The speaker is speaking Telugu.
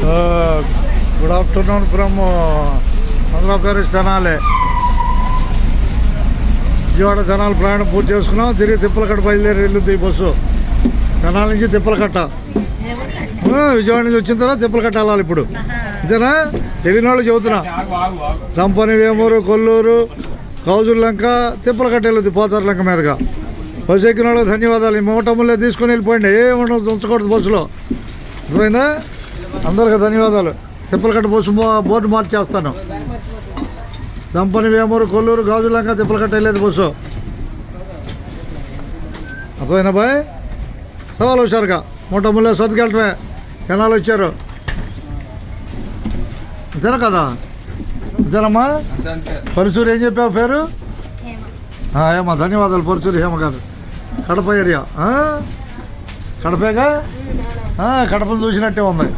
Good afternoon from Andhra Pradesh Tenali. Vijayawada Tenali ప్రయాణం పూర్తి చేసుకున్నాం. తిరిగి తిప్పలకట్ట బయలుదేరి వెళ్ళింది ఈ బస్సు. తెనాలి నుంచి తిప్పలకట్ట. విజయవాడ నుంచి వచ్చిన తర్వాత తిప్పలకట్ట వెళ్ళాలి. ఇప్పుడు ఇదేనా తెలియని వాళ్ళు చెబుతున్నా. సంపని, వేమూరు, కొల్లూరు, కౌజుల్లంక, తిప్పలకట్ట వెళ్ళొద్ది పోతారులంక మీదుగా. బస్సు ఎక్కిన వాళ్ళకి ధన్యవాదాలు. ఈ మూటములే తీసుకొని వెళ్ళిపోయింది. ఏమన్నా ఉంచకూడదు బస్సులో. అర్థమైందా? అందరికీ ధన్యవాదాలు. తిప్పలకట్ట బస్సు బోర్డు మార్చేస్తాను. సంపని, వేమూరు, కొల్లూరు, గాజులంక, తిప్పలకట్ట వెళ్ళేది బస్సు. అర్థమైనా బాయ్? సవాలు హుషారుగా మూటములే సర్దుకెళ్ళటమే. జనాలు వచ్చారు. అంతేనా కదా? అంతేనమ్మా? పరుచూరు ఏం చెప్పావు పేరు? ఏమా ధన్యవాదాలు. పరుచూరు హేమ గారు. కడప ఏరియా. కడపేగా? కడపను చూసినట్టే ఉంది.